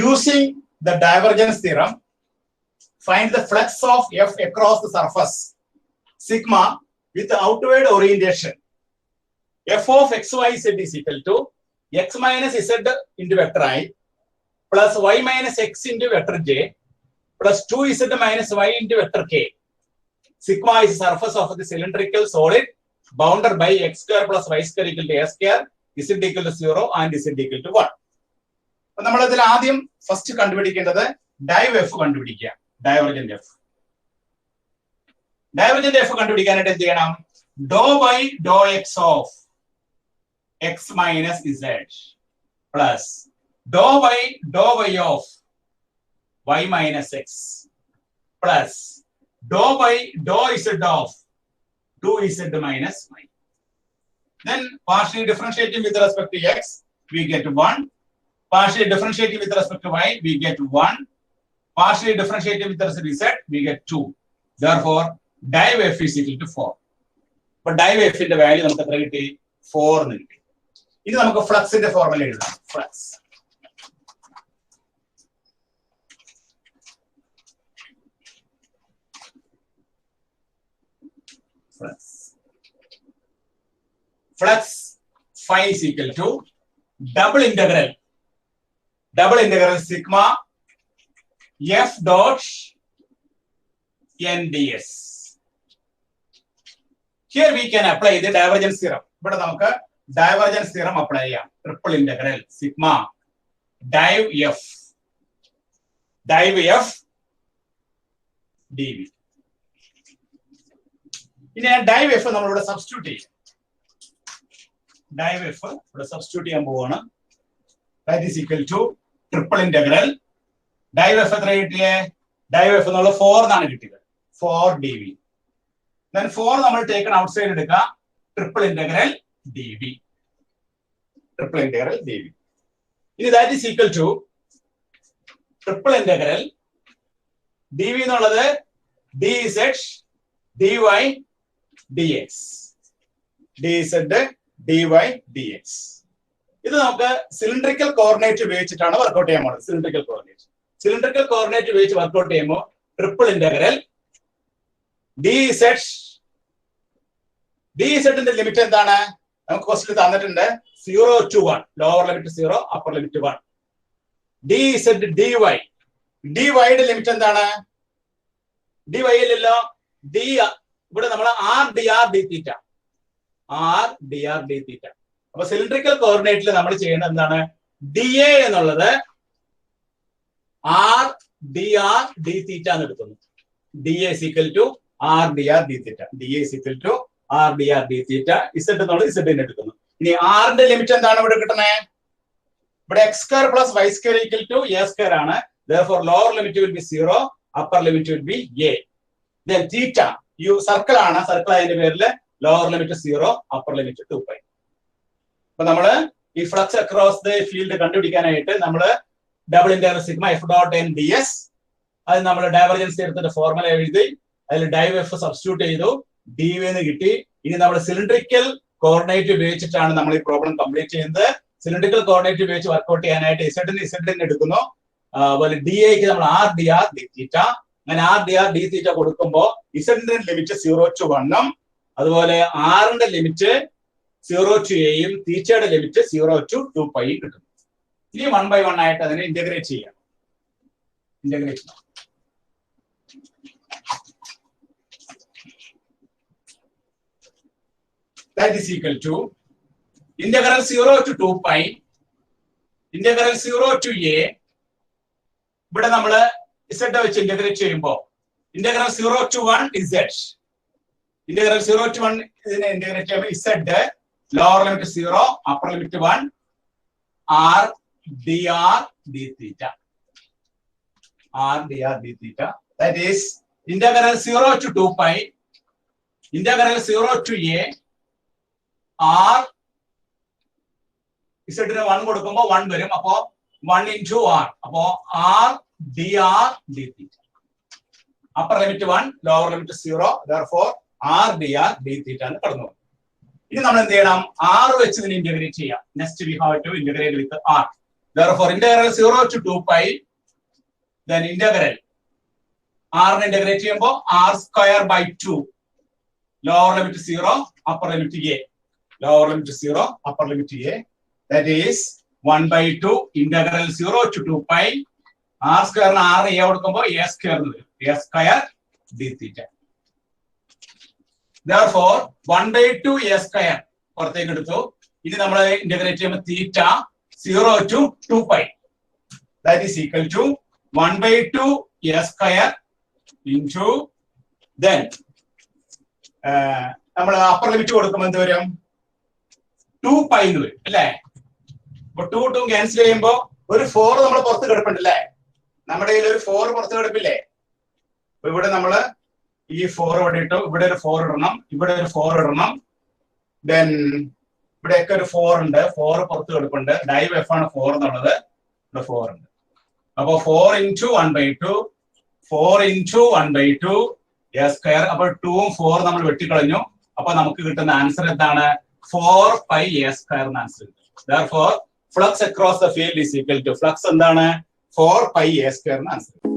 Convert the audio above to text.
using the divergence theorem, find the flux of F across the surface sigma with outward orientation. F of xyz is equal to x minus z into vector I plus y minus x into vector j plus 2z minus y into vector k. Sigma is the surface of the cylindrical solid bounded by x square plus y square equal to a square, z equal to 0 and z equal to 1. നമ്മൾ ഇതിൽ ആദ്യം first കണ്ടുപിടിക്കേണ്ടത് div F കണ്ടുപിടിക്കുക. Divergent F. Divergent F കണ്ടുപിടിക്കാനായിട്ട് എന്ത് ചെയ്യണം? Doe by doe X of X minus Z plus doe by doe Y of Y minus X plus doe by doe Z of 2z minus y. Then partially differentiating with respect to x, we get 1. Partially differentiating with respect to y, we get 1. Partially differentiating with respect to z, we get 2. Therefore, div f is equal to 4. But div f in the value നമുക്ക് എത്ര കിട്ടി? 4 എന്ന് കിട്ടി. ഇനി നമുക്ക് ഫ്ലക്സിന്റെ formula എഴുതാം. Flux flux phi is equal to double integral sigma f dot n ds. Here we can apply the divergence theorem. ഇവിടെ നമുക്ക് divergence theorem apply ചെയ്യാം. Triple integral sigma div f dv. ഇനി ഡൈവ് എഫ് നമ്മൾ ഇവിടെ substitute ചെയ്യും. Dive F ഇവിടെ substitute ചെയ്യാൻ പോവാണ്. That is equal two triple integral dive F എത്ര കിട്ടിയേ? ഡൈവ് എഫ് എന്നുള്ള 4 എന്നാണ് കിട്ടിയത്. 4 dv. Then 4 നമ്മൾ ടേക്കൺ ഔട്ട് സൈഡ് എടുക്കുക. Triple integral dv. Triple integral dv. ഇനി that is equal two triple integral dv എന്നുള്ളത് dz dy dx dz dy dx. ഇത് നമുക്ക് സിലിണ്ടറിക്കൽ കോർഡിനേറ്റ് ഉപയോഗിച്ചിട്ടാണ് വർക്ക്ഔട്ട് ചെയ്യാൻ പോകുന്നത്. സിലിണ്ടറിക്കൽ കോർഡിനേറ്റ് ഉപയോഗിച്ച് വർക്ക്ഔട്ട് ചെയ്യുമ്പോൾ ട്രിപ്പിൾ ഇന്റഗ്രൽ ഡിസെഡിന്റെ ലിമിറ്റ് എന്താണ്? നമുക്ക് ക്വസ്റ്റ്യൻ തന്നിട്ടുണ്ട് 0 to 1, lower limit 0, upper limit 1. Dz dy യുടെ ലിമിറ്റ് എന്താണ്? dy യിലല്ലോ d ഇവിടെ നമ്മൾ r dr d തീറ്റ. അപ്പൊ സിലിണ്ടറിക്കൽ കോർഡിനേറ്റിൽ നമ്മൾ ചെയ്യുന്നത് എന്താണ്? dA എന്നുള്ളത് r dr d തീറ്റ എന്ന് എടുക്കുന്നു. dA is equal to r dr d theta. dA is equal to r dr d theta. z എന്നുള്ളത് z നെ എടുക്കുന്നു. ഇനി r ന്റെ ലിമിറ്റ് എന്താണ് ഇവിടെ കിട്ടുന്നത്? ഇവിടെ x square plus y square equal to a square ആണ്. Therefore lower limit will be 0, upper limit will be a. Then theta circle ആണ്. സർക്കിൾ അതിന്റെ പേരില് ലോവർ ലിമിറ്റ് 0, അപ്പർ ലിമിറ്റ് 2π. അപ്പൊ നമ്മള് ഈ ഫ്ലക്സ് അക്രോസ് ദ ഫീൽഡ് കണ്ടുപിടിക്കാനായിട്ട് നമ്മള് double integral sigma F dot N D S, അത് നമ്മൾ ഡൈവർജൻസ് എടുത്തിട്ട് ഫോർമുല എഴുതി അതിൽ ഡൈവ് എഫ് സബ്സ്റ്റിറ്റ്യൂട്ട് ചെയ്തു, ഡി വി എന്ന് കിട്ടി. ഇനി നമ്മൾ സിലിണ്ടറിക്കൽ കോർഡിനേറ്റ് ഉപയോഗിച്ചിട്ടാണ് നമ്മൾ ഈ പ്രോബ്ലം കംപ്ലീറ്റ് ചെയ്യുന്നത്. സിലിണ്ടറിക്കൽ കോർഡിനേറ്റ് ഉപയോഗിച്ച് വർക്ക്ഔട്ട് ചെയ്യാനായിട്ട് ഇസഡിന് എടുക്കുന്നു. അതുപോലെ ഡി എക്ക് നമ്മൾ ആർ ഡി ആർ ഡി തീറ്റ, അങ്ങനെ ആർ ഡി ആർ ഡി തീറ്റ കൊടുക്കുമ്പോൾ ഇസഡിന്റെ ലിമിറ്റ് 0 to 1ഉം അതുപോലെ ആറിന്റെ ലിമിറ്റ് 0 to a യും തീറ്റയുടെ ലിമിറ്റ് 0 to 2π കിട്ടും. ഇനി 1 by 1 ആയിട്ട് അതിനെ ഇന്റഗ്രേറ്റ് ചെയ്യാം. That is equal to integral 0 to 2π integral 0 to a. ഇവിടെ നമ്മള് z വെച്ച് ഇന്റഗ്രേറ്റ് ചെയ്യുമ്പോൾ integral 0 to 1 z, integral 0 to 1 ഇതിനെ ഇന്റഗ്രേറ്റ് ചെയ്യുമ്പോൾ z lower limit 0, upper limit 1, r dr d theta, r dr d theta. That is integral 0 to 2π integral 0 to a r z ന് 1 കൊടുക്കുമ്പോൾ 1 വരും, അപ്പോ 1 into r, അപ്പോ r dr d theta. Upper limit 1, lower limit 0, therefore r dr d theta എന്ന് പറഞ്ഞു. ഇനി നമ്മൾ എന്ത് ചെയ്യണം? r വെച്ച് ഇതിനെ ഇന്റഗ്രേറ്റ് ചെയ്യാം. Next we have to integrate with r. Therefore, integral 0 to 2 pi, then integral r integrate ചെയ്യുമ്പോൾ r square by 2, lower limit 0, upper limit a, lower limit 0, upper limit a, that is 1 by 2 integral 0 to 2 pi r square r a കൊടുക്കുമ്പോൾ a square a square d theta. Therefore, 1 by 2 a square പുറത്തേക്ക് എടുത്തു. ഇനി നമ്മൾ integrate ചെയ്യുമ്പോൾ തീറ്റ 0 to 2 pi, that is equal to 1 by 2 a square into then നമ്മൾ upper limit കൊടുക്കുമ്പോൾ എന്ത് വരും 2 pi എന്ന് വരും അല്ലേ. അപ്പൊ 2 ക്യാൻസൽ ചെയ്യുമ്പോൾ ഒരു 4 നമ്മൾ പുറത്ത് കിടപ്പുണ്ട് അല്ലേ. നമ്മുടെ കയ്യിൽ ഒരു 4 പുറത്ത് കിടപ്പില്ലേ. അപ്പൊ ഇവിടെ നമ്മള് ഈ 4 ഇവിടെ ഇട്ടു, ഇവിടെ ഒരു 4 ഇടണം, ഇവിടെ ഒരു 4 ഇടണം, ദെൻ ഇവിടെയൊക്കെ ഒരു 4 ഉണ്ട്, 4 പുറത്ത് കിടപ്പുണ്ട്. ഡൈവ് എഫ് ആണ് 4 എന്നുള്ളത്, ഇവിടെ 4 ഉണ്ട്. അപ്പൊ 4 into 1 by 2, 4 into 1 by 2 a square. അപ്പൊ 2 ഉം 4 നമ്മൾ വെട്ടിക്കളഞ്ഞു. അപ്പൊ നമുക്ക് കിട്ടുന്ന ആൻസർ എന്താണ്? 4 pi a square എന്ന answer. Therefore, flux across the field is equal to, flux എന്താണ്? 4 pi a square എന്ന ആൻസർ.